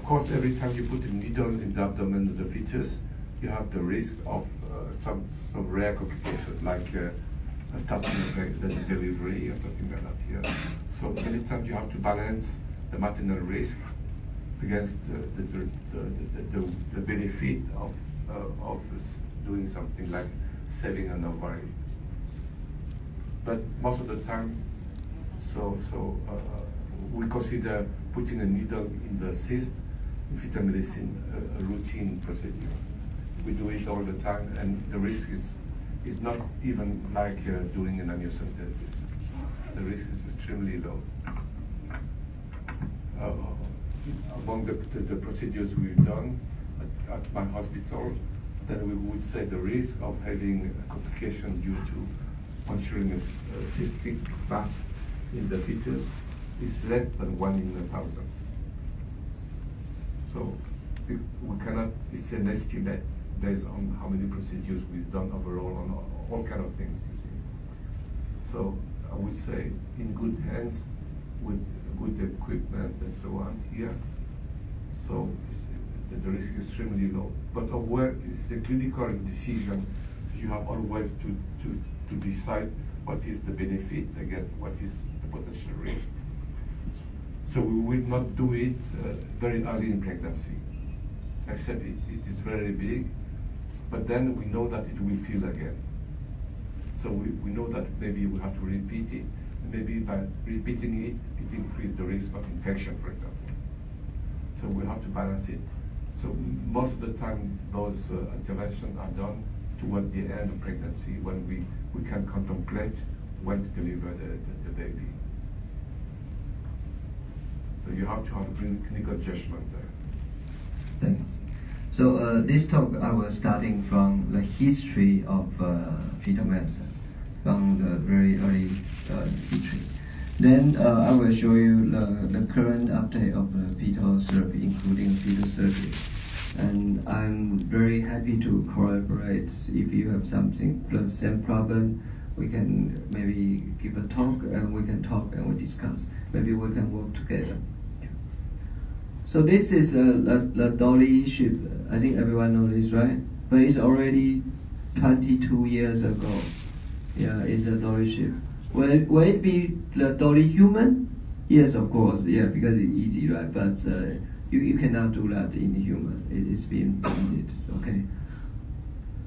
Of course, every time you put a needle in the abdomen of the fetus, you have the risk of some rare complications, like stopping the delivery or something like that here. So many times you have to balance the maternal risk against the benefit of doing something like saving an ovary. But most of the time, we consider putting a needle in the cyst in fetal medicine a routine procedure. We do it all the time, and the risk is not even like doing an amniocentesis. The risk is extremely low. Among the procedures we've done at my hospital, then we would say the risk of having a complication due to puncturing a cystic mass in the fetus is less than 1 in 1,000. So we cannot, it's an estimate based on how many procedures we've done overall on all kind of things, you see. So I would say in good hands with good equipment and so on here. So the risk is extremely low. But where is the clinical decision? You have always to decide what is the benefit, again, what is the potential risk. So we will not do it very early in pregnancy, except it is very big, but then we know that it will feel again. So we know that maybe we have to repeat it. Maybe by repeating it, it increases the risk of infection, for example. So we have to balance it. So most of the time, those interventions are done toward the end of pregnancy when we can contemplate when to deliver the baby. So you have to have a clinical judgment there. Thanks. So this talk I was starting from the history of fetal medicine, from the very early history. Then I will show you the current update of the fetal therapy, including fetal surgery. And I'm very happy to collaborate. If you have something, the same problem, we can maybe give a talk and we can talk and we discuss. Maybe we can work together. So this is the dolly ship. I think everyone knows this, right? But it's already 22 years ago. Yeah, it's a dolly ship. Will it be the dolly human? Yes, of course. Yeah, because it's easy, right? But you cannot do that in the human. It is being painted, okay?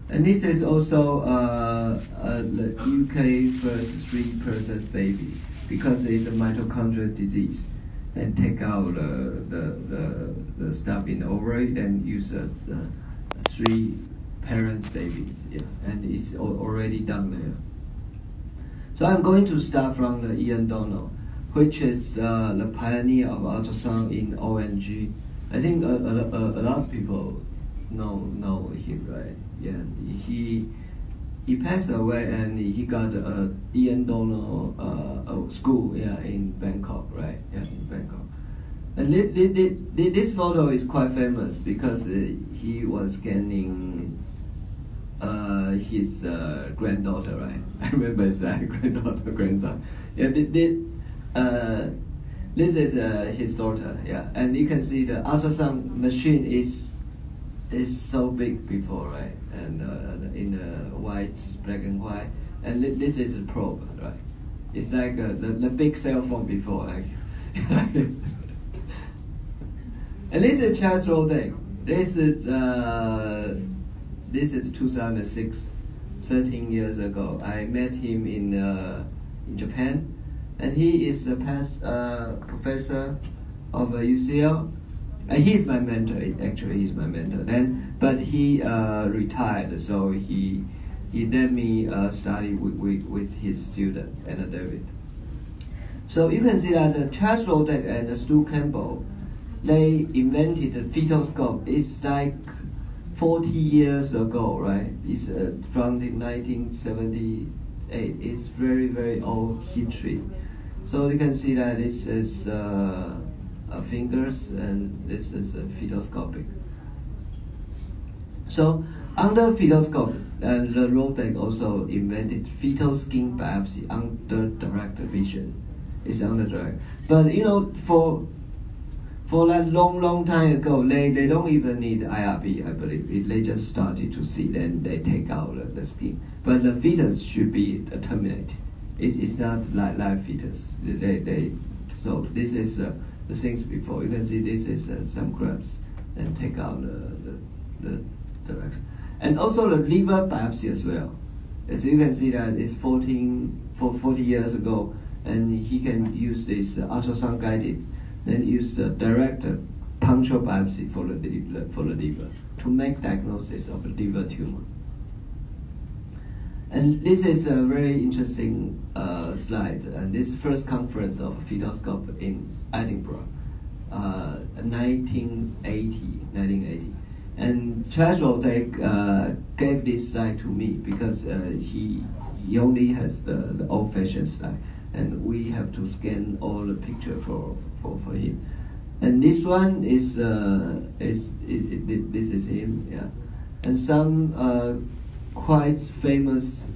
And this is also the UK first 3% baby, because it's a mitochondrial disease, and take out the stuff in the ovary and use 3 parent babies, yeah, and it's already done there. So I'm going to start from the Ian Donald, which is the pioneer of ultrasound in ONG. I think a lot of people know him, right? Yeah, he passed away and he got Ian Donald school, yeah, in Bangkok, right? Yeah, in Bangkok. And this photo is quite famous because he was scanning his granddaughter, right? I remember his granddaughter, grandson. Yeah, this is his daughter, yeah. And you can see the ultrasound machine is so big before, right? And in the white, black and white. And this is a probe, right? It's like the big cell phone before, like. And this is Charles Rodek. This is 2006, 13 years ago. I met him in Japan, and he is a past professor of UCL. He's my mentor. Actually, he's my mentor. But he retired, so he let me study with his student and David. So you can see that Charles Rodek and Stu Campbell, they invented the fetal scope. It's like 40 years ago, right? It's from the 1978. It's very, very old history. So you can see that this is fingers and this is fetoscopic. So under fetoscope, the Rodek also invented fetal skin biopsy under direct vision. It's under direct. But you know, For that long time ago, they don't even need IRB, I believe. They just started to see, then they take out the skin. But the fetus should be terminated. It's not like live fetus. So this is the things before. You can see this is some grafts, and take out the direction. And also the liver biopsy as well. As you can see that it's 40 years ago, and he can use this ultrasound guided, then use the direct puncture biopsy for the liver to make diagnosis of a liver tumor. And this is a very interesting slide. This first conference of fetoscope in Edinburgh, 1980. And Chaswell gave this slide to me because he only has the old-fashioned slide, and we have to scan all the picture for him. And this one is this is him, yeah. And some quite famous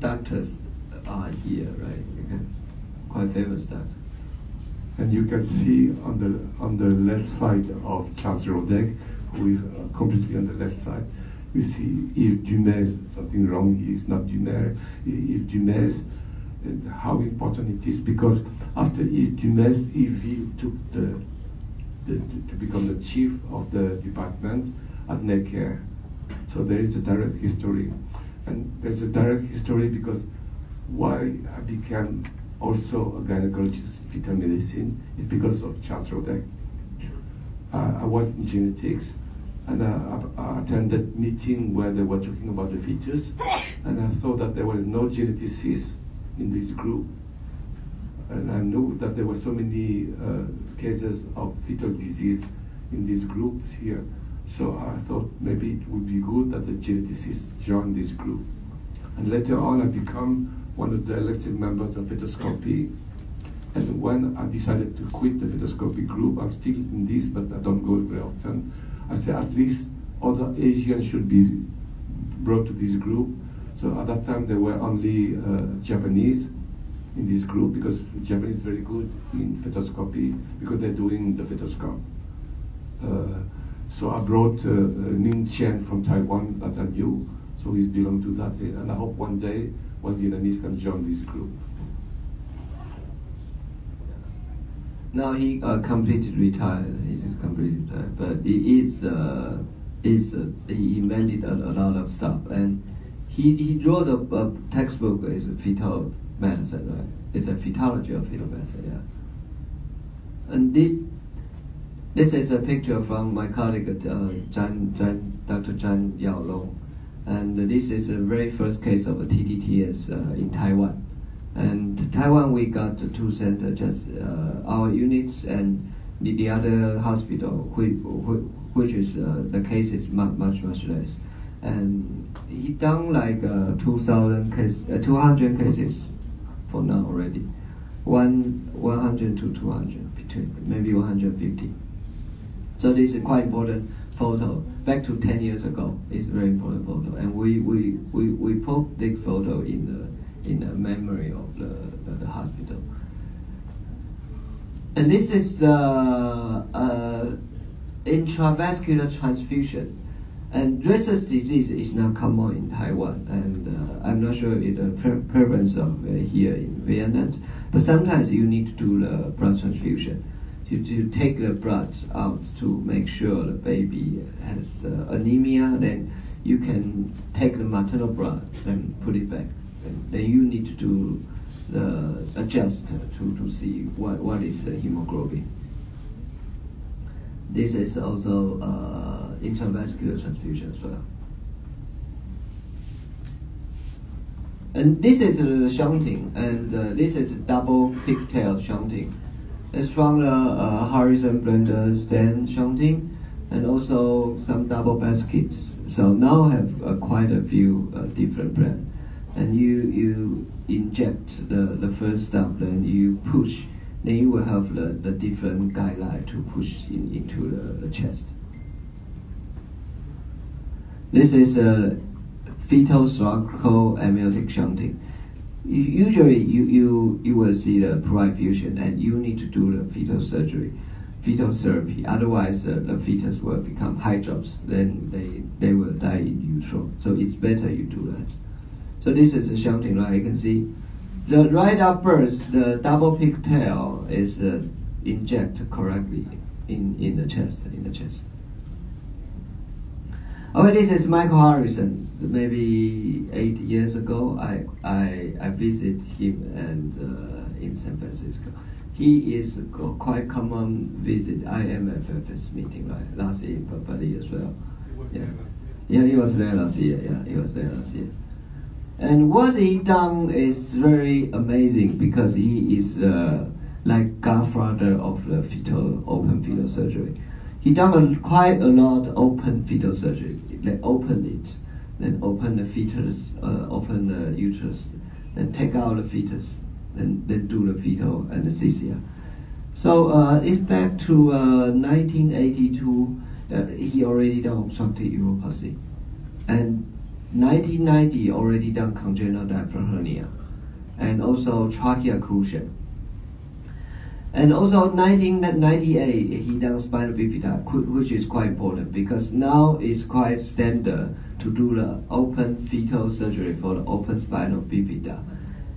doctors are here, right? Okay. Quite famous doctors. And you can see on the left side of Charles Rodek, who is completely on the left side, you see Yves Dumais, something wrong, he is not Dumais, Yves Dumais, and how important it is, because after Yves Dumais, Yves took to become the chief of the department at Necker. So there is a direct history. And there's a direct history because why I became also a gynecologist in fetal medicine is because of Charles Rodek. I was in genetics, and I attended meeting where they were talking about the fetus, and I thought that there was no geneticist in this group. And I knew that there were so many cases of fetal disease in this group here. So I thought maybe it would be good that the geneticists join this group. And later on I become one of the elected members of fetoscopy. And when I decided to quit the fetoscopy group, I'm still in this, but I don't go very often. I said at least other Asians should be brought to this group. So at that time there were only Japanese in this group, because Japanese is very good in fetoscopy because they're doing the fetoscope. So I brought Ning Chen from Taiwan that I knew, so he's belonged to that, and I hope one day one Vietnamese can join this group. Now he completely retired. He's completely retired, but he invented a lot of stuff, and he wrote a textbook. It's a fetal medicine, right? It's a fetology of fetal medicine, yeah. And this is a picture from my colleague, Dr. Zhang Yaolong. And this is the very first case of a TTTS in Taiwan. And Taiwan, we got two centers, just our units and the other hospital, which is the case is much less. And he done like 200 cases for now already, 100 to 200, between maybe 150. So this is quite important photo. Back to 10 years ago, it's a very important photo, and we put this photo in the memory of the hospital. And this is the intravascular transfusion. And Rhesus disease is not common in Taiwan, and I'm not sure if the prevalence of here in Vietnam, but sometimes you need to do the blood transfusion. To take the blood out to make sure the baby has anemia, then you can take the maternal blood and put it back. And then you need to do the adjust to see what is the hemoglobin. This is also intravascular transfusion as well. And this is shunting, and this is double pigtail shunting. It's from the horizon blender stand shunting, and also some double baskets. So now have quite a few different brands. And you inject the first step, then you push, then you will have the different guideline to push into the chest. This is a fetal structural amniotic shunting. Usually you will see the perfusion, and you need to do the fetal surgery. fetal therapy. Otherwise, the fetus will become hydrops. Then they will die in utero. So it's better you do that. So this is a shunting, right? You can see the right up birth, the double pigtail is injected correctly in the chest. Okay, this is Michael Harrison. Maybe 8 years ago, I visited him and in San Francisco. He is quite common visit IMFFS meeting, right? Last year in Papali as well. Yeah, he was there last year. Yeah, he was there last year. And what he done is very amazing because he is like godfather of the open fetal surgery. He done quite a lot open fetal surgery. They open it, then open the fetus, open the uterus, then take out the fetus, then do the fetal anesthesia. So if back to 1982, he already done obstructive uropathy, and 1990 already done congenital diaphragm hernia, and also trachea occlusion. And also 1998 he done spinal bifida, which is quite important because now it's quite standard to do the open fetal surgery for the open spinal bifida.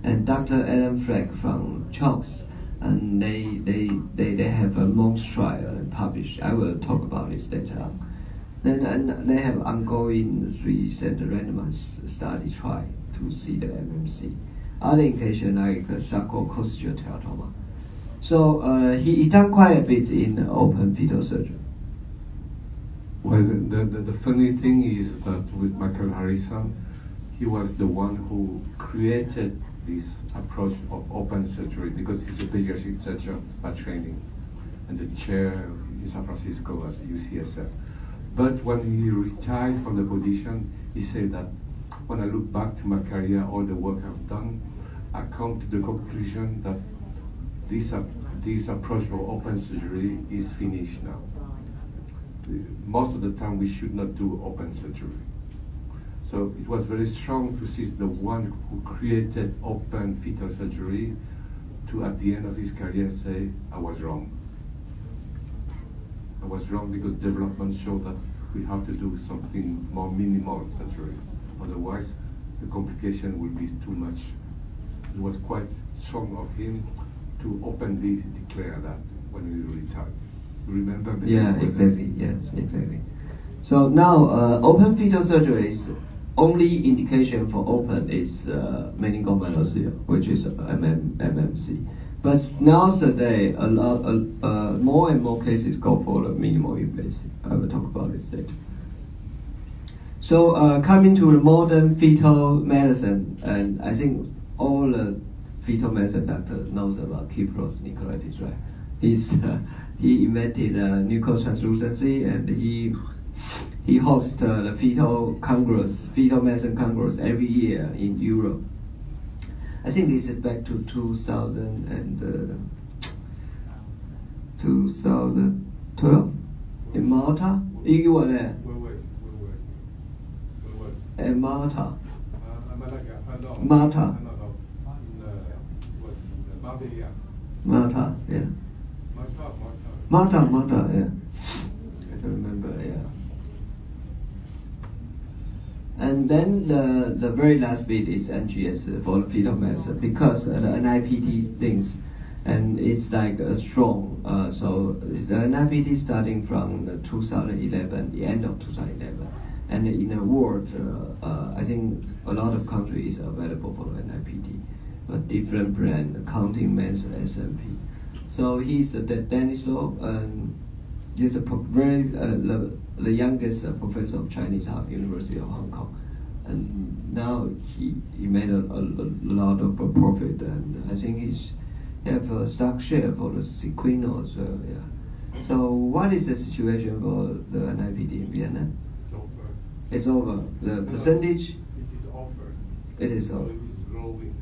And Dr. Alan Fleck from CHOPS, and they have a months trial published. I will talk about this later on. Then and they have ongoing 3-center randomized study trial to see the MMC. Other indication like sarcococcygeal teratoma. So he done quite a bit in open fetal surgery. Well, the funny thing is that with Michael Harrison, he was the one who created this approach of open surgery because he's a pediatric surgeon by training and the chair in San Francisco at UCSF. But when he retired from the position, he said that when I look back to my career, all the work I've done, I come to the conclusion that this approach for open surgery is finished now. Most of the time we should not do open surgery. So it was very strong to see the one who created open fetal surgery to at the end of his career say, I was wrong. I was wrong because development showed that we have to do something more minimal surgery. Otherwise, the complication will be too much. It was quite strong of him to openly declare that when he retired. You remember? Yeah, exactly. Yes, exactly. So now, open fetal surgery is only indication for open is meningomyelocele, which is MMC. But nowadays, a lot, more and more cases go for the minimal invasive. I will talk about this later. So coming to the modern fetal medicine, and I think all the fetal medicine doctor knows about Kypros Nicolaitis, right? He invented nucleotranslucency, and he hosts the fetal medicine congress every year in Europe. I think this is back to 2012 in Malta. You were there. In Malta. Malta, yeah. Malta, yeah. I don't remember, yeah. And then the very last bit is NGS for the fetal medicine because the NIPT things, and it's like a strong. So the NIPT starting from 2011, the end of 2011, and in the world, I think a lot of countries are available for the NIPT, but different brand, counting men's SMP. So he's Dennis Law, and he's the youngest professor of Chinese University of Hong Kong, and now he made a lot of profit, and I think he have a stock share for the Sequino as well. Yeah. So what is the situation for the NIPT in Vienna? It's over. The percentage? It is offered. It is over. So it is growing.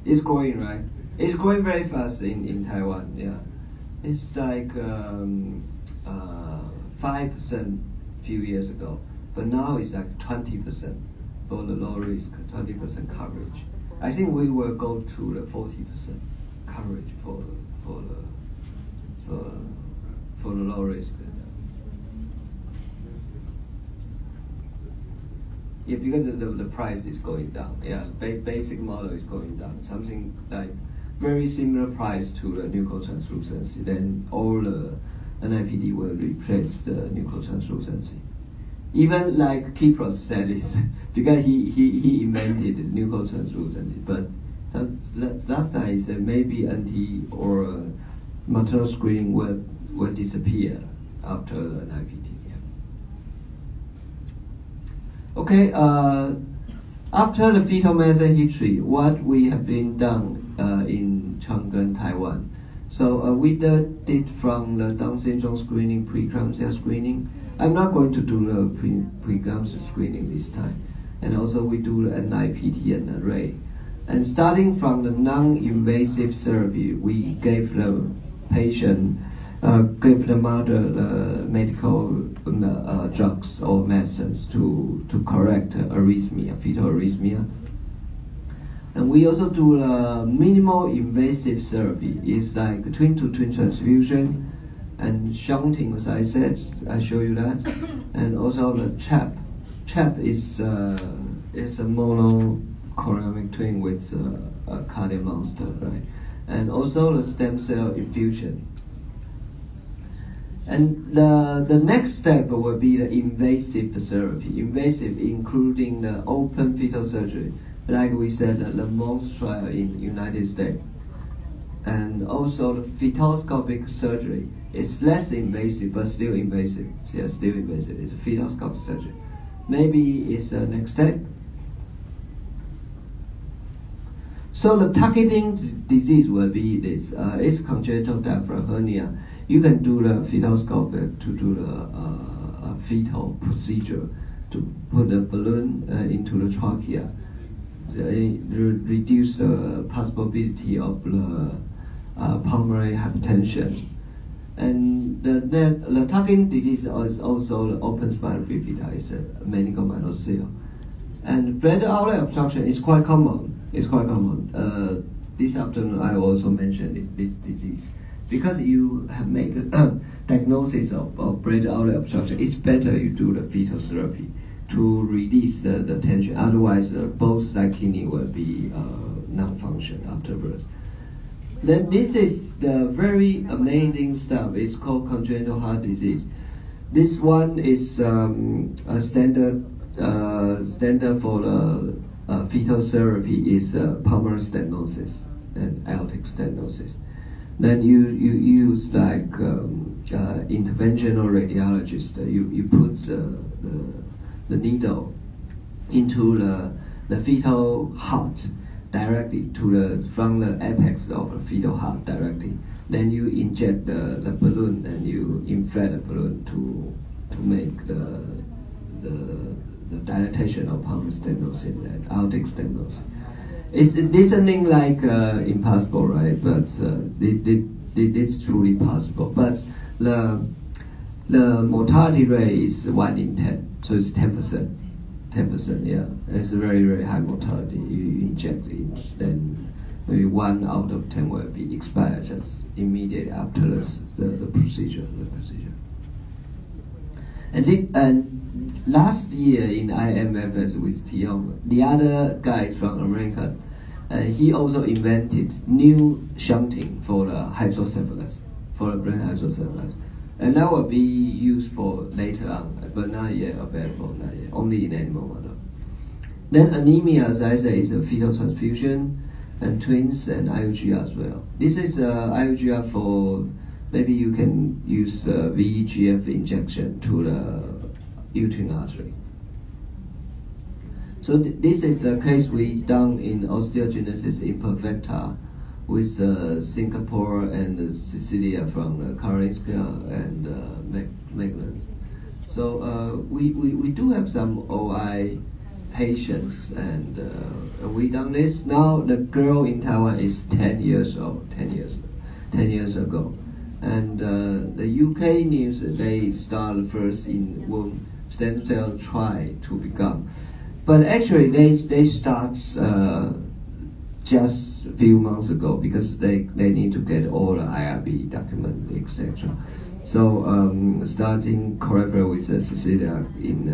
It's growing, right? It's growing very fast in Taiwan. Yeah, it's like 5% few years ago, but now it's like 20% for the low risk, 20% coverage. I think we will go to the 40% coverage for for the low risk. Yeah, because the price is going down. Yeah, basic model is going down. Something like very similar price to the nucleotranslucency. Then all the NIPT will replace the nucleotranslucency. Even like Kipros said this, because he invented nucleotranslucency, but last time he said maybe NT or maternal screening will disappear after the NIPT. Yeah. Okay, after the fetal medicine history, what we have been done in Chang'an, Taiwan. So we did it from the Down syndrome screening, preeclampsia screening. I'm not going to do the preeclampsia screening this time. And also we do the NIPT and array. And starting from the non-invasive therapy, we gave the patient, gave the mother the medical drugs or medicines to correct arrhythmia, fetal arrhythmia. And we also do minimal invasive therapy. It's like twin-to-twin transfusion and shunting, as I said. I show you that. And also the CHAP. CHAP is a monochromatic twin with a cardiac monster, right? And also the stem cell infusion. And the next step will be the invasive therapy. Invasive, including the open fetal surgery, like we said, the most trial in United States. And also the fetoscopic surgery is less invasive, but still invasive. Yeah, still invasive. It's a fetoscopic surgery. Maybe it's the next step. So the targeting disease will be this. It's congenital diaphragm hernia. You can do the fetoscopic to do the fetal procedure to put the balloon into the trachea. Reduce the possibility of the pulmonary hypertension. And the targeting disease is also the open spinal bifida, is a meningomyelocele. And bladder outlet obstruction is quite common. It's quite common. This afternoon I also mentioned this disease. Because you have made a diagnosis of bladder outlet obstruction, it's better you do the fetal therapy to release the tension. Otherwise, both side kidney will be non-function after birth. Then this is the very amazing stuff. It's called congenital heart disease. This one is a standard for the fetal therapy is pulmonary stenosis and aortic stenosis. Then you use like interventional radiologist. You put the needle into the fetal heart directly from the apex of the fetal heart directly. Then you inject the balloon and you inflate the balloon to make the dilatation of pulmonary stenosis and aortic stenosis. It's listening like impossible, right? But it's truly possible. But the mortality rate is 1 in 10, so it's 10%. 10%, yeah. It's a very, very high mortality. You inject it, then maybe 1 out of 10 will be expired just immediately after the procedure. And last year in IMFS with Tiong, the other guy from America, he also invented new shunting for the hydrocephalus, for the brain hydrocephalus. And that will be used for later on, but not yet available, not yet, only in animal model. Then anemia, as I say, is a fetal transfusion, and twins and IUGR as well. This is IUGR for, maybe you can use VEGF injection to the uterine artery. So this is the case we done in osteogenesis imperfecta with Singapore and Cecilia from Karolinska and Magnus. So we do have some OI patients, and we done this. Now the girl in Taiwan is 10 years old, 10 years ago. And the UK news, they started first in womb stem cell try to become. But actually they start just a few months ago because they need to get all the IRB document, etc. So starting collaborate with Cecilia in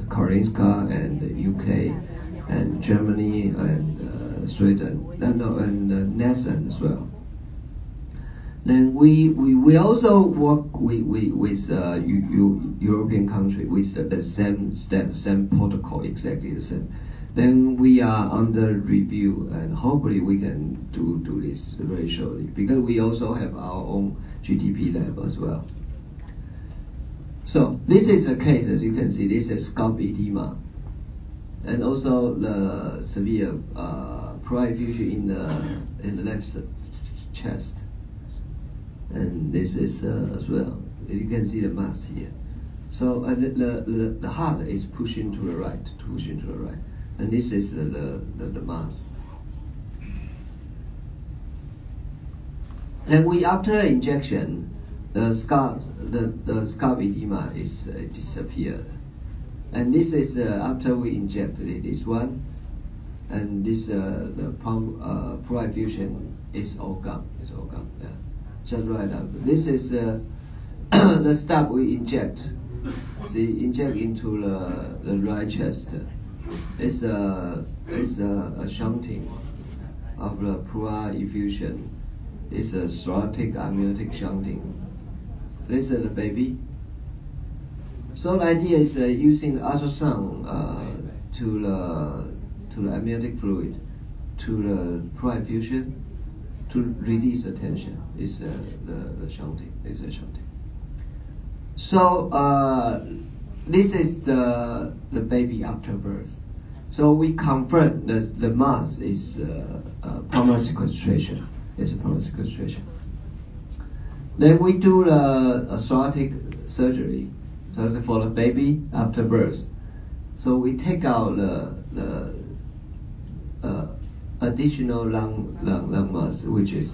Karolinska and the UK and Germany and Sweden and Netherlands as well. Then we also work with European country with the same step, same protocol, exactly the same. Then we are under review, and hopefully we can do this very shortly, because we also have our own GTP lab as well. So this is a case, as you can see, this is scalp edema, and also the severe pleural effusion in the left chest, and this is as well. You can see the mass here. So the heart is pushing to the right, and this is the mass. And after injection, the scalp edema is disappeared. And this is after we injected this one, and this the pleural effusion is all gone. It's all gone. Yeah. Just right after. This is the stuff we inject. See, inject into the right chest. It's a shunting of the pleural effusion. It's a thoracic amniotic shunting. This is the baby. So the idea is using ultrasound to the amniotic fluid, to the pleural effusion, to release the tension. It's the shunting. It's a shunting. So this is the baby after birth. So we confirm that the mass is pulmonary sequestration. It's a pulmonary sequestration. Then we do a thoracic surgery, so for the baby after birth. So we take out the additional lung mass, which is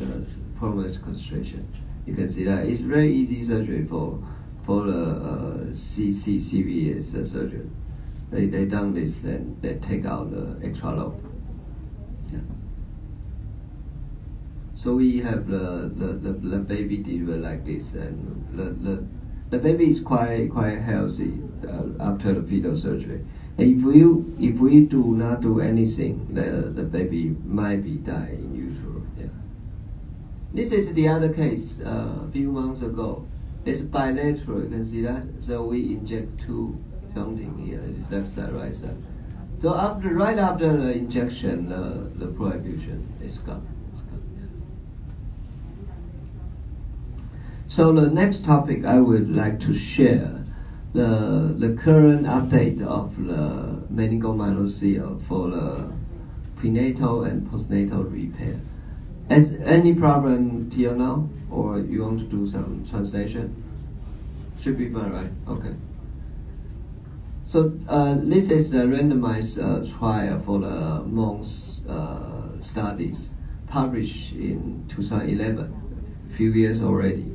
pulmonary sequestration. You can see that it's very easy surgery for the CVS surgeon. They done this, and they take out the extra lobe. Yeah. So we have the baby delivered like this, and the baby is quite healthy after the fetal surgery. And if we do not do anything, the baby might be dying in utero. Yeah. This is the other case a few months ago. It's bilateral, you can see that. So we inject two shunting here, it's left side, right side. So right after the injection, the pleural effusion is gone. So the next topic I would like to share the current update of the meningomyelocele for the prenatal and postnatal repair. Has any problem till now, or you want to do some translation? Should be fine, right? Okay. So this is a randomized trial for the monks studies, published in 2011, a few years already.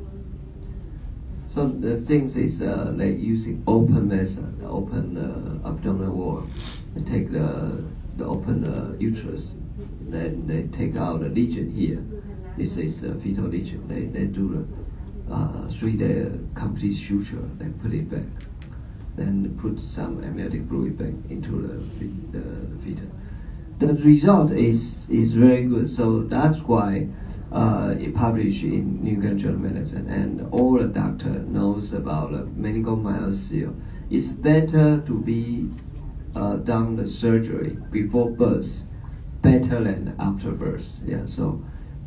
So the things is like using open method, open abdominal wall. They take the open uterus, then they take out the lesion here. This is a fetal lesion. They do the 3-day complete suture. They put it back, then put some amniotic fluid back into the fetal. The result is very good. So that's why it published in New England Journal of Medicine, and all the doctor knows about meningomyelocele. It's better to be done the surgery before birth, better than after birth. Yeah. So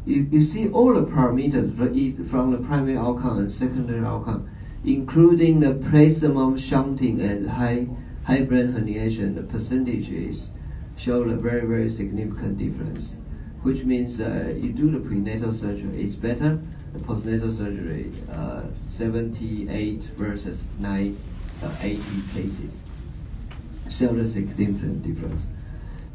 you see all the parameters from the primary outcome and secondary outcome, including the placemum shunting and high brain herniation. The percentages show a very significant difference, which means you do the prenatal surgery, it's better. The postnatal surgery, 78 versus 80 cases, show a significant difference.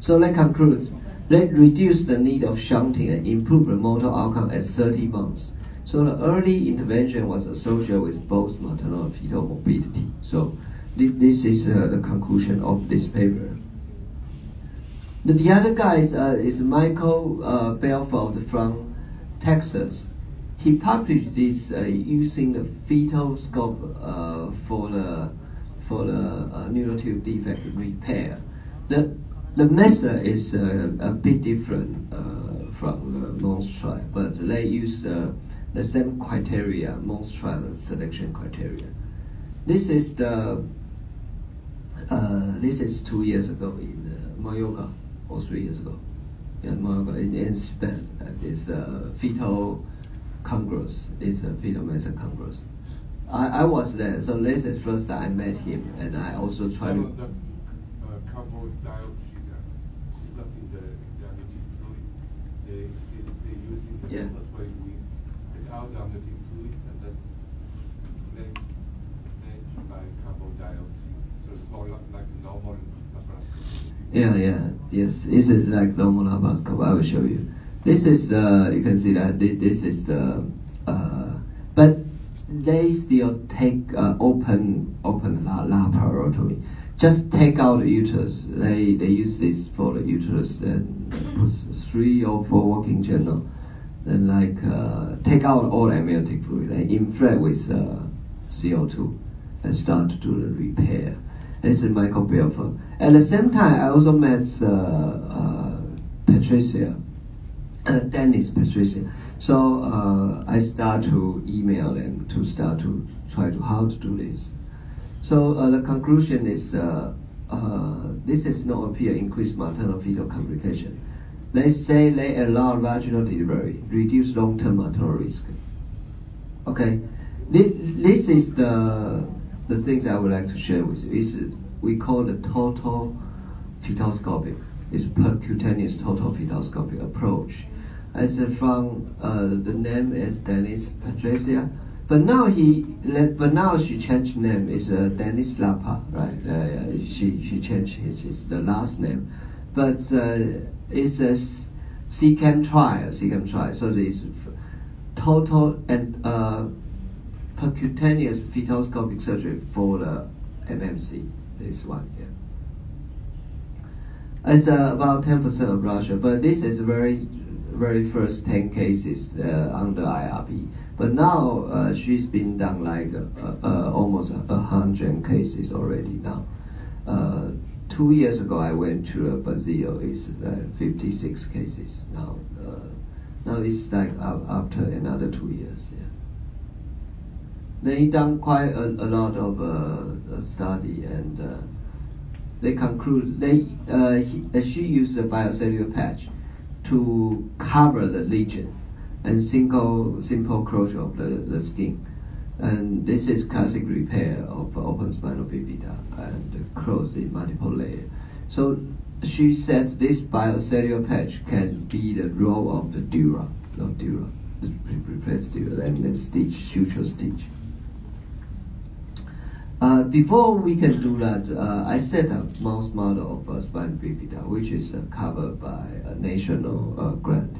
So let's conclude. Let's reduce the need of shunting and improve the motor outcome at 30 months. So the early intervention was associated with both maternal and fetal morbidity. So this is the conclusion of this paper. The other guy is Michael Belfort from Texas. he published this using the fetal scope for the neural tube defect repair. The method is a bit different from the Mons trial, but they use the same criteria, Mons trial selection criteria. This is 2 years ago in Mallorca, or 3 years ago in Mallorca in Spain. It's a fetal congress. It's a fetal medicine congress. I was there, so this is first time I met him, and I also tried to. Carbon dioxide is not in the amniotic fluid. They use it in the way without the amniotic fluid, and then made by carbon dioxide. So it's more like normal laparoscopy. Yes. This is like normal laparoscopy. I will show you. This is you can see that this is the but they still take open laparotomy. Just take out the uterus. They use this for the uterus and put 3 or 4 working channel. Then take out all the amniotic fluid. They inflate with CO2 and start to do the repair. This is Michael Belfer. At the same time, I also met Patricia, Dennis Patricia. So I start to email them to start to try to how to do this. So the conclusion is this is not appear increased maternal fetal complication. They say they allow vaginal delivery, reduce long-term maternal risk. Okay, this is the things I would like to share with you. We call the total fetoscopic. It's percutaneous total fetoscopic approach. It's from the name is Dennis Patricia. But now she changed name. It's Dennis Lapa, right? She changed his the last name, but it's a CCAM trial. So this total and percutaneous fetoscopic surgery for the MMC. This one, yeah. It's about 10% of Russia, but this is very first 10 cases under IRB. But now she's been done like almost 100 cases already now. 2 years ago I went to Brazil. It's 56 cases now. Now it's like after another 2 years. Yeah. They done quite a lot of study, and they conclude she used a biocellular patch to cover the lesion and simple closure of the skin. And this is classic repair of open spinal bifida and close in multiple layers. So she said this biocellular patch can be the role of the dura, replace dura, and then stitch, suture stitch. Before we can do that, I set up mouse model of spinal bifida, which is covered by a national grant.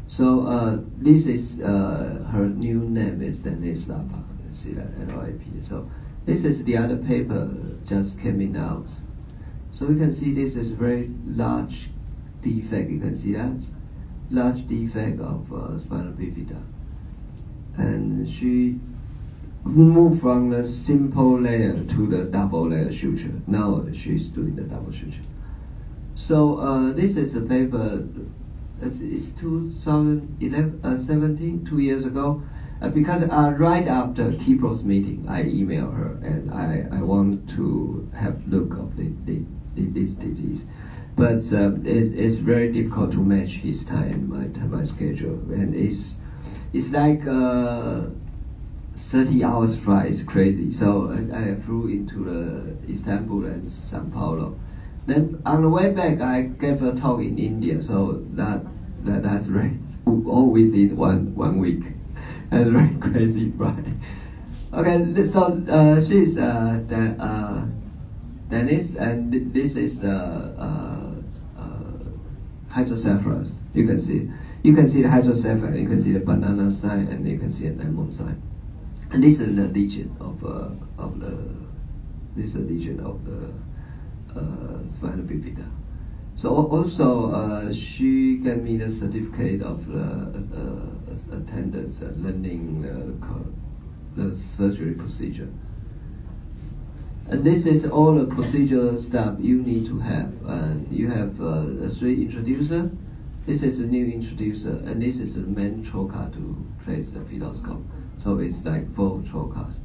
So this is her new name is Denise Lapa. See that LIP. So this is the other paper just came in out. So we can see this is very large defect. You can see that large defect of spinal bifida, and she moved from the simple layer to the double layer suture. Now she's doing the double suture. So this is a paper. It's 2017, 2 years ago, because right after Kipros meeting, I emailed her and I want to have look of this disease, but it's very difficult to match his time, my schedule, and it's like 30 hours flight. It's crazy. So I flew into Istanbul and Sao Paulo. Then on the way back, I gave a talk in India, so that's very all within one week. That's very crazy, right? Okay, so she's Dennis, and this is the hydrocephalus. You can see the hydrocephalus. You can see the banana sign, and you can see a lemon sign. And this is the lesion of the spinal bifida. So also, she gave me the certificate of attendance and learning the surgery procedure. And this is all the procedural stuff you need to have. And you have a 3 introducer. This is a new introducer, and this is the main trocar to place the fetal scope. So it's like 4 trocars.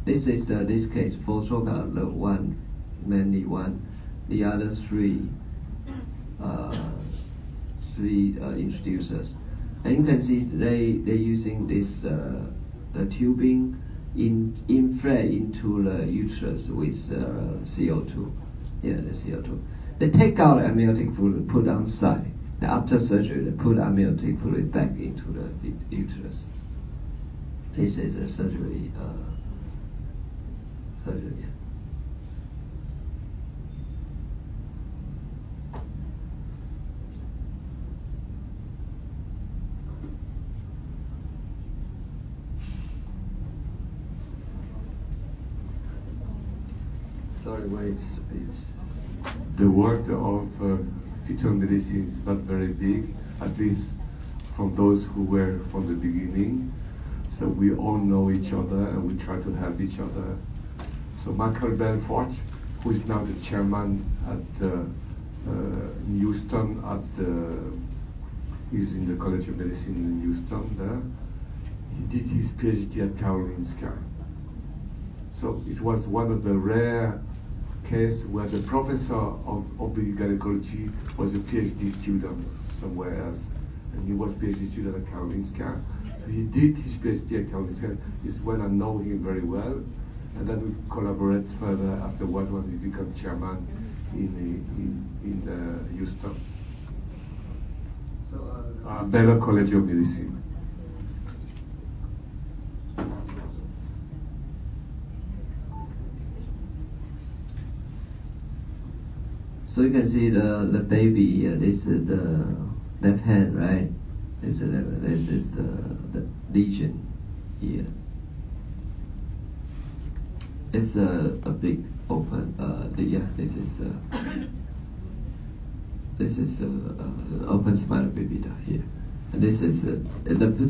This is this case 4 trocar, the one, mainly one, the other 3 introducers. And you can see they're using this the tubing inflate into the uterus with CO2. Yeah, the CO2. They take out amniotic fluid, put on side. After surgery, they put amniotic fluid back into the uterus. This is a surgery. Yeah. Sorry, wait a bit. The world of fetal medicine is not very big, at least from those who were from the beginning. So we all know each other and we try to help each other. So Michael Belfort, who is now the chairman at in Houston, he's in the College of Medicine in Houston there. He did his PhD at Karolinska. So it was one of the rare case where the professor of gynecology was a PhD student somewhere else, and he was PhD student at Karolinska. So he did his PhD at Karolinska. This is when I know him very well, and then we collaborate further afterward when he became chairman in Houston. So Baylor College of Medicine. So you can see the baby. This is the left hand, right? This is the lesion here. It's a big open. This is open spinal bifida here, and this is the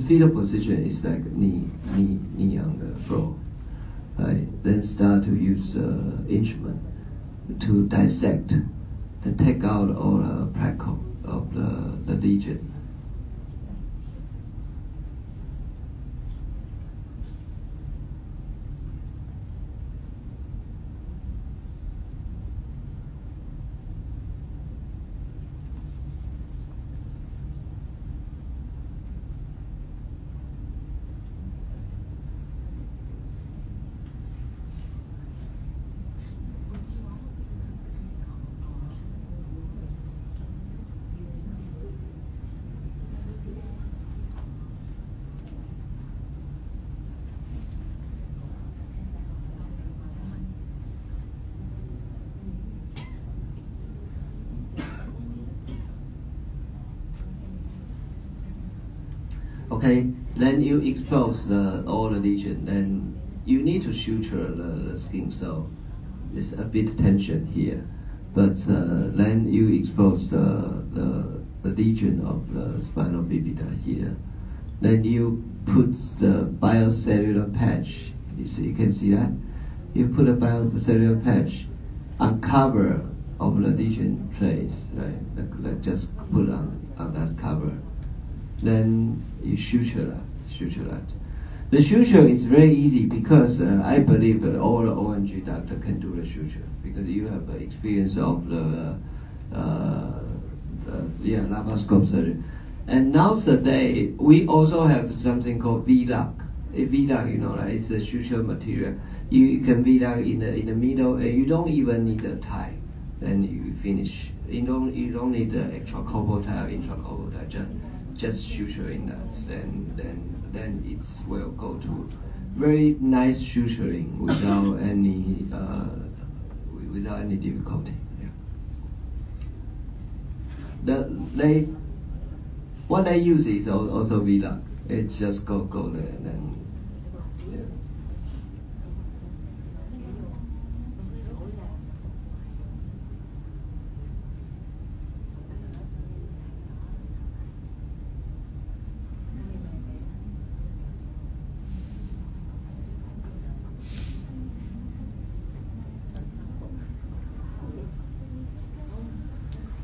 fetal position is like knee on the floor, right? Then start to use the instrument to dissect. To take out all the plaque of the lesion. Okay, then you expose all the lesion. Then you need to suture the skin, so it's a bit tension here. But then you expose the lesion of the spinal bifida here. Then you put the biocellular patch. You can see that. You put a biocellular patch on cover of the lesion place, right? Like just put on that cover. Then you suture that. The suture is very easy because I believe that all the ONG doctor can do the suture because you have the experience of the laparoscope surgery. And nowadays we also have something called V-lock. V-lock, you know, right? It's a suture material. You can V-lock in the middle, and you don't even need a tie. Then you finish. You don't need the extracorporeal tie or intracorporeal tie. Just suturing that, and then it will go to very nice suturing without any difficulty. Yeah. What they use is also V-lock. It's just go there and then. Yeah.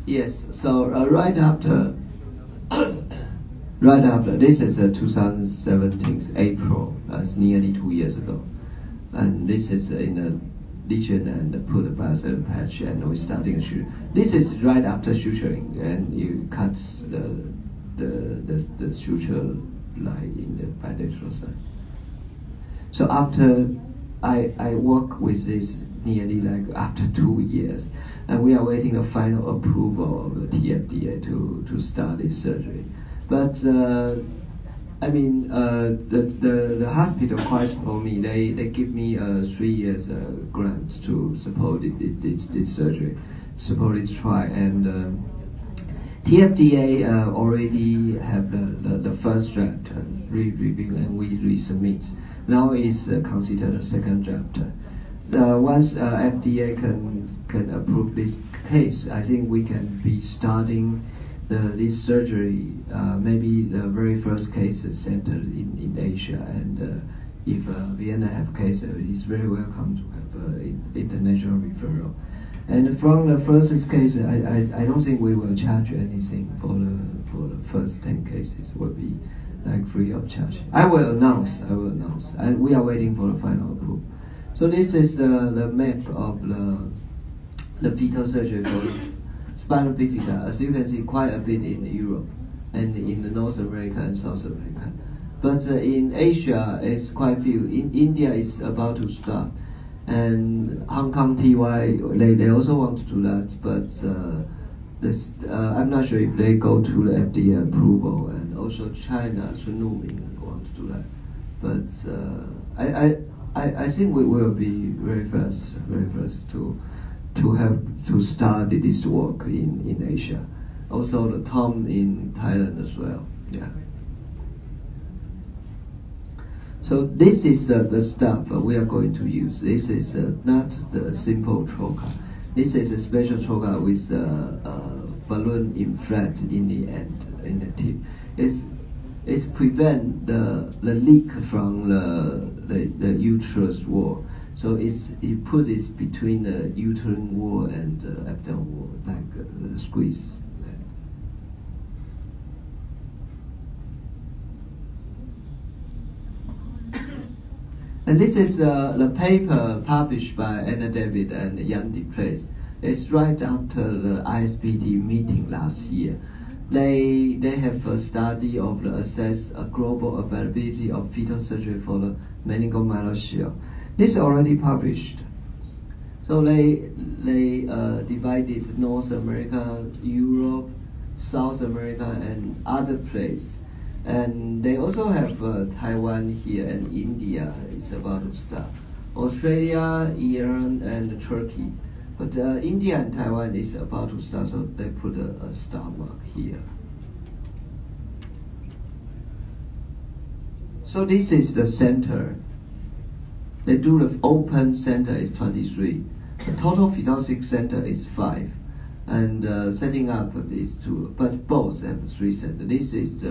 Yes. So right after, right after this is 2017 April. It's nearly 2 years ago, and this is in a lesion and put a biocell patch, and we starting to shoot. This is right after suturing, and you cut the suture line in the bilateral side. So after I work with this nearly like after 2 years, and we are waiting a final approval of the TFDA to start this surgery. But I mean, the hospital quite support me. They give me 3 years grant to support this surgery, support this trial, and TFDA already have the first draft review, and we resubmit. Now is considered a second draft. Once FDA can approve this case, I think we can be starting this surgery. Maybe the very first case is centered in Asia, and if Vienna have case, it's very welcome to have international referral. And from the first case, I don't think we will charge anything for the first 10 cases. Will be like free of charge. I will announce, and we are waiting for the final approval. So this is the map of the fetal surgery for spinal bifida. As you can see, quite a bit in Europe and in the North America and South America. But in Asia, it's quite few. In India, it's about to start. And Hong Kong, TY, they also want to do that, but I'm not sure if they go to the FDA approval. And also China, Sunuming want to do that. But I think we will be very first to have to start this work in Asia. Also the Tom in Thailand as well. Yeah. So this is the stuff we are going to use. This is not the simple trocar. This is a special trocar with a balloon inflate in the end, in the tip. It's prevent the leak from the uterus wall. So it put it between the uterine wall and the abdominal wall, like the squeeze. And this is the paper published by Anna David and Jan de Place. It's right after the ISBT meeting last year. They have a study of the assess a global availability of fetal surgery for the meningomyelocele. This is already published. So they divided North America, Europe, South America, and other places. And they also have Taiwan here, and India is about to start. Australia, Iran, and Turkey. But India and Taiwan is about to start, so they put a star mark here. So this is the center. They do the open center is 23. The total fetosig center is 5. And setting up is 2, but both have 3 centers. This is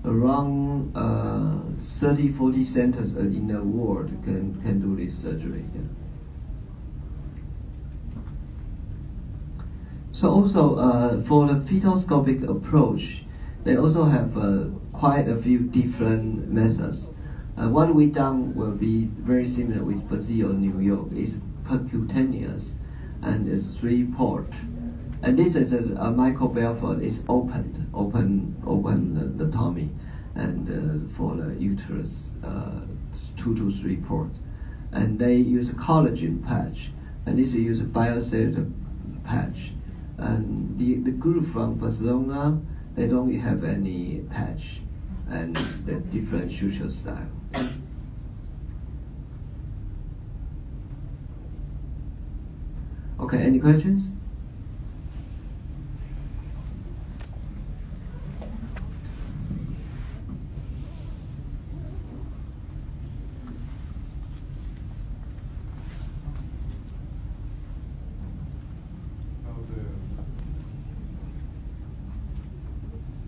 around 30-40 centers in the world can do this surgery. Yeah. So also for the fetoscopic approach, they also have quite a few different methods. What we done will be very similar with Brazil, New York. It's percutaneous and it's 3-port. And this is a Michael Belfort is open the tummy, and for the uterus 2 to 3 ports. And they use a collagen patch, and this use a biocell patch. And the group from Barcelona, they don't have any patch, and the different suture style. Okay, any questions?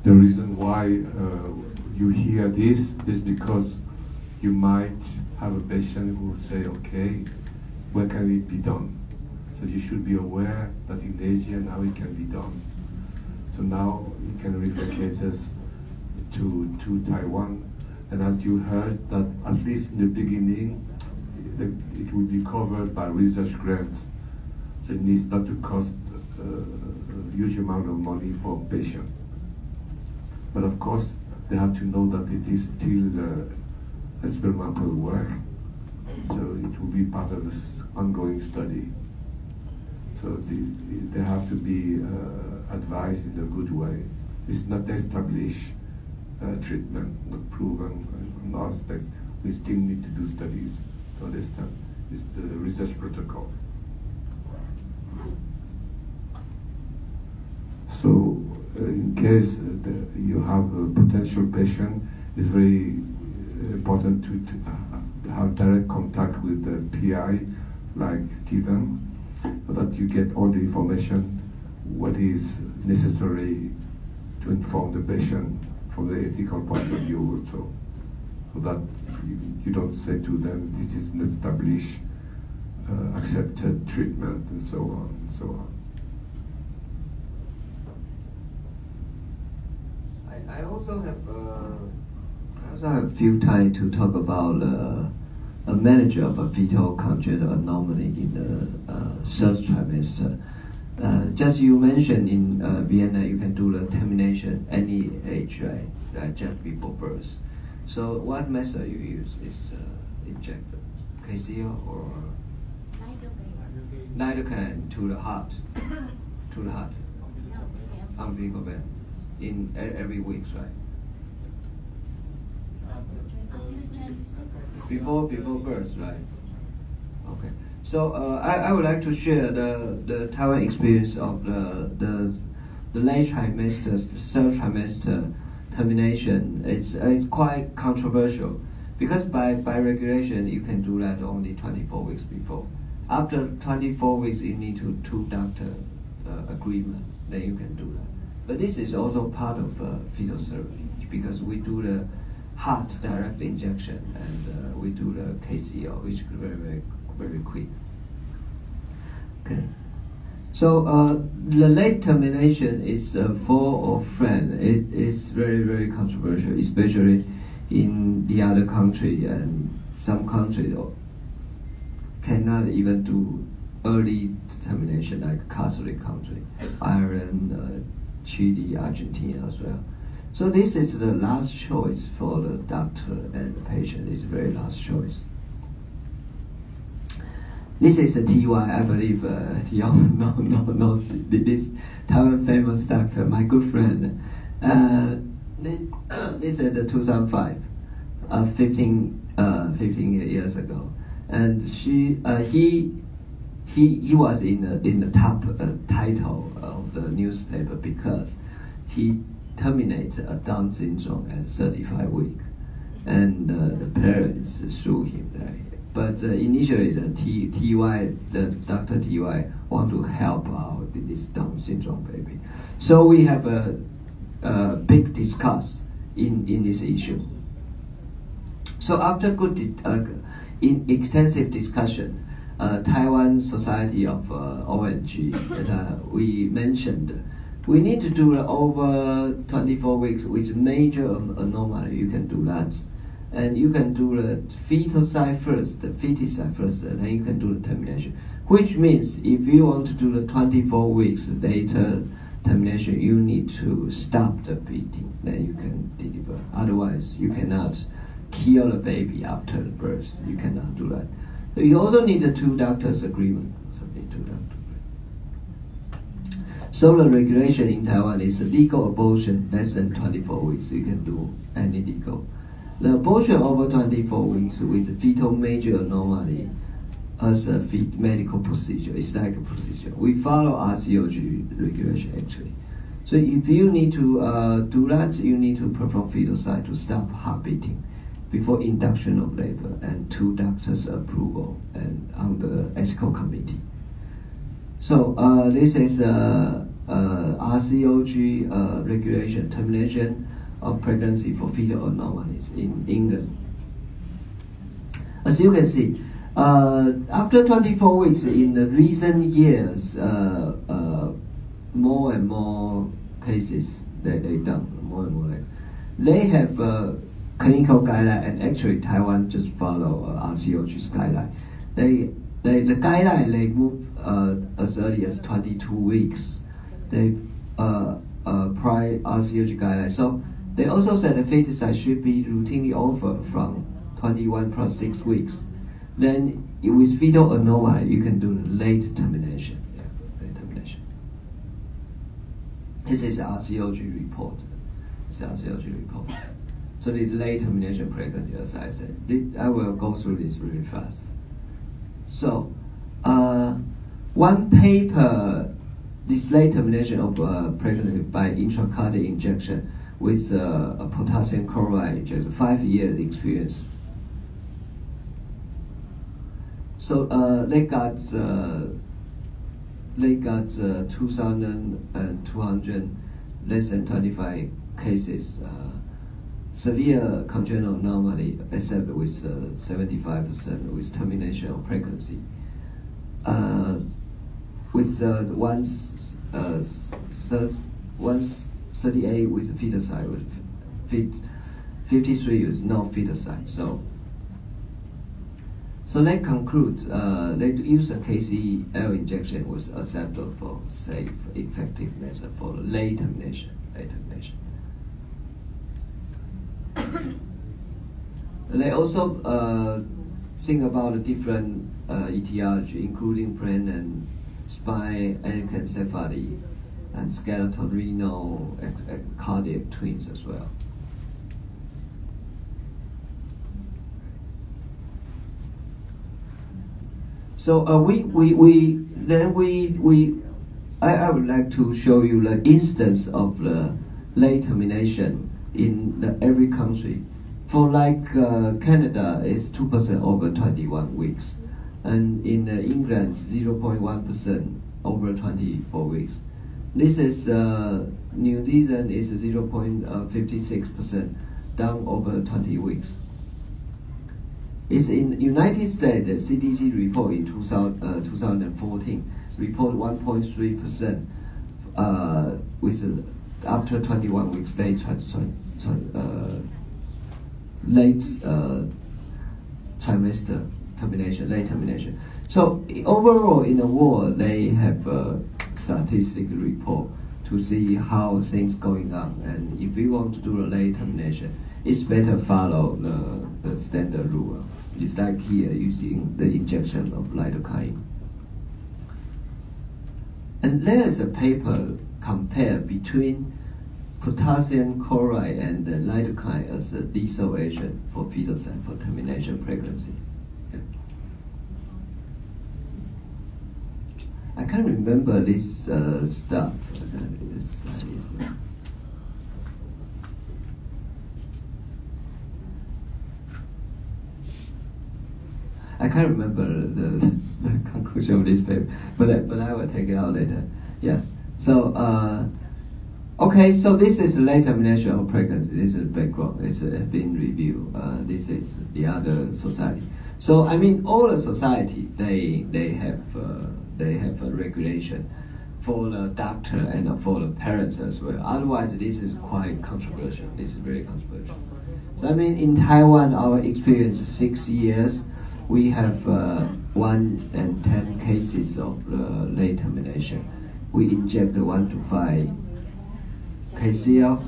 The reason why you hear this is because you might have a patient who will say, okay, when can it be done? So you should be aware that in Asia now it can be done. So now you can refer cases to Taiwan, and as you heard, that at least in the beginning, it will be covered by research grants. So it needs not to cost a huge amount of money for patients. But of course, they have to know that it is still experimental work, so it will be part of this ongoing study. So they have to be advised in a good way. It's not established treatment, not proven on us, but we still need to do studies to understand. It's the research protocol. So in case you have a potential patient, it's very important to have direct contact with the PI, like Stephen, so that you get all the information, what is necessary to inform the patient from the ethical point of view also, so that you don't say to them, this is an established, accepted treatment, and so on, and so on. I also have a few time to talk about a manager of a fetal congenital anomaly in the third trimester. Just you mentioned in Vienna, you can do the termination any age, right? Just before birth. So what method you use is inject KCO or lidocaine to the heart, umbilical vein, in every week, right? Before birth, right? Okay. So I would like to share the Taiwan experience of the late trimester, the third trimester termination. It's quite controversial because by regulation you can do that only 24 weeks before. After 24 weeks, you need two doctor agreement. Then you can do that. But this is also part of fetal therapy because we do the heart direct injection and we do the KCO, which is very quick. Okay. So the late termination is for a friend. It is very controversial, especially in the other country, and some countries cannot even do early termination, like Catholic country, Ireland, Chile, Argentina as well. So this is the last choice for the doctor and the patient. It's very last choice. This is a TY, I believe Tiong knows this Taiwan famous doctor, my good friend. This is 2005, 15 years ago, and he was in the top title of the newspaper because he terminated a Down syndrome at 35 weeks, and the parents sued him. Right? But initially, the Dr. TY want to help out this Down syndrome baby. So we have a big discuss in this issue. So after extensive discussion, Taiwan Society of ONG that we mentioned, we need to do over 24 weeks with major anomaly. You can do that. And you can do the fetal side first, the fetus side first, and then you can do the termination. Which means if you want to do the 24 weeks later termination, you need to stop the beating, then you can deliver. Otherwise, you cannot kill the baby after the birth. You cannot do that. So you also need the two doctors' agreement. So the regulation in Taiwan is a legal abortion less than 24 weeks. You can do any legal. The abortion over 24 weeks with fetal major anomaly as a medical procedure, it's like a procedure. We follow RCOG regulation actually. So if you need to do that, you need to perform fetal side to stop heart beating before induction of labor and two doctors' approval and on the ethical committee. So this is RCOG regulation, termination of pregnancy for fetal anomalies in England. As you can see, after 24 weeks in the recent years, more and more cases that they done more and more. Like they have a clinical guideline, and actually Taiwan just follow RCOG's guideline. The guideline they move as early as 22 weeks. They prior RCOG guideline. So they also said the feticide should be routinely offered from 21 plus 6 weeks. Then with fetal anomaly, you can do late termination. Yeah, late termination. This is RCOG report. It's RCOG report. So the late termination pregnancy, as I said, I will go through this really fast. So, one paper, this late termination of pregnancy by intracardiac injection with a potassium chloride injection, 5 years experience. So they got 2,200 less than 25 cases. Severe congenital anomaly, except with 75% with termination of pregnancy. With 138 with feticide, with 53 with no feticide. So they conclude they use a KCL injection was acceptable for safe, effective method for late termination. They also think about the different etiology, including brain and spine, anencephaly, and skeletal, renal, and cardiac twins as well. So I would like to show you the instance of the late termination in every country. For like Canada, it's 2% over 21 weeks, and in England, 0.1% over 24 weeks. This is New Zealand is 0.56% down over 20 weeks. It's in United States, the CDC report in 2014 report 1.3% with after 21 weeks late trimester termination, late termination. So overall in the world, they have a statistical report to see how things going on, and if we want to do a late termination, it's better follow the standard rule. It's like here using the injection of lidocaine. And there's a paper compared between potassium chloride and lidocaine as a lethal agent for feticide for termination pregnancy. Yeah. I can't remember this stuff. I can't remember the conclusion of this paper, but I will take it out later. Yeah. So okay. So this is the late termination of pregnancy. This is the background. It's been reviewed. This is the other society. So I mean, all the society they have a regulation for the doctor and for the parents as well. Otherwise, this is quite controversial. This is very controversial. So I mean, in Taiwan, our experience is 6 years. We have 1 in 10 cases of late termination. We inject 1 to 5 KCL.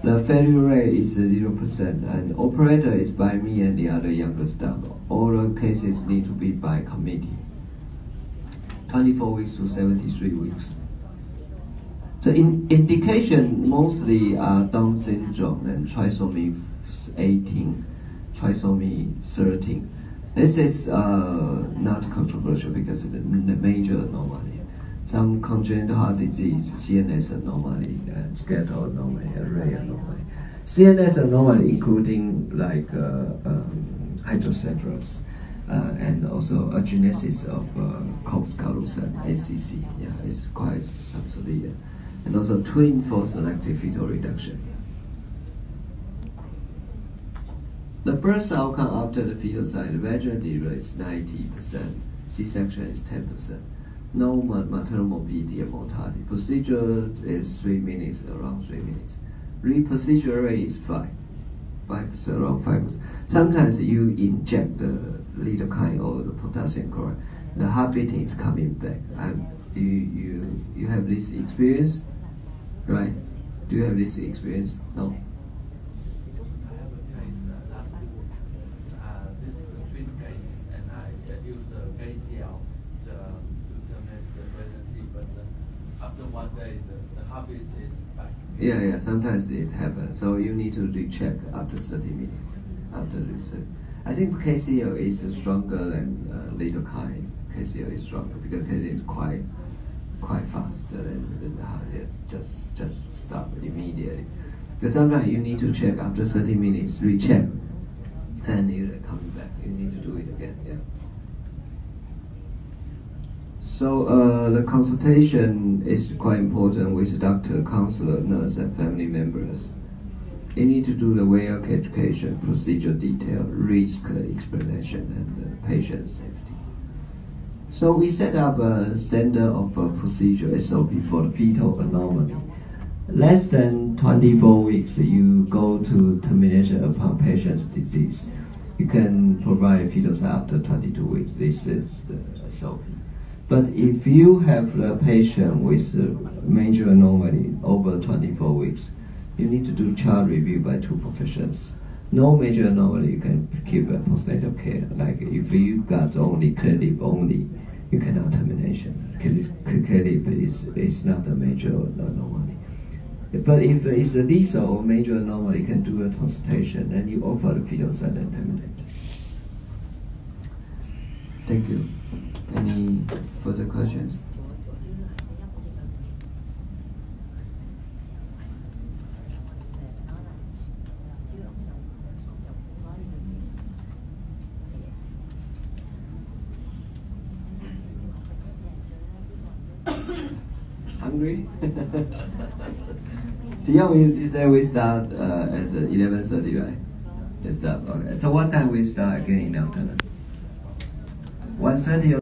The failure rate is 0%, and operator is by me and the other younger staff. All the cases need to be by committee. 24 weeks to 73 weeks. So indication mostly are Down syndrome and trisomy 18, trisomy 13. This is not controversial because of the major anomaly. Some congenital heart disease, CNS anomaly, and skeletal anomaly, array anomaly. CNS anomaly including like hydrocephalus and also agenesis of corpus callosum, ACC. Yeah, it's quite severe. And also twin for selective fetal reduction. The birth outcome after the fetal side, the vaginal delivery is 90%, C-section is 10%. no maternal morbidity and mortality. Procedure is 3 minutes, around 3 minutes. Reprocedure rate is 5%, around 5%. Sometimes you inject the lidocaine or the potassium chloride, the heart beating is coming back. You have this experience, right? Do you have this experience? No. After 1 day, the heartbeat is back. Yeah, sometimes it happens. So you need to recheck after 30 minutes. After reset. I think KCL is stronger than lidocaine. KCL is stronger because KCL is quite faster than the heart. Yes, just stop immediately. Because sometimes you need to check after 30 minutes, recheck, and you're coming back. You need to do it again. Yeah. So the consultation is quite important with doctor, counselor, nurse, and family members. You need to do the well education, procedure detail, risk explanation, and patient safety. So we set up a standard of procedure SOP for the fetal anomaly. Less than 24 weeks, you go to termination upon patient's disease. You can provide fetal cell after 22 weeks. This is the SOP. But if you have a patient with major anomaly over 24 weeks, you need to do child review by 2 professionals. No major anomaly, you can keep a postnatal care. Like if you got only clinic only, you cannot termination. Clinic is not a major anomaly. But if it's a lethal or major anomaly, you can do a consultation and you offer the fetal cell and terminate. Thank you. Any further questions? Hungry? Dion, you say we start at 11:30, right? Let's start. Okay. So what time we start again in the afternoon? 1:30.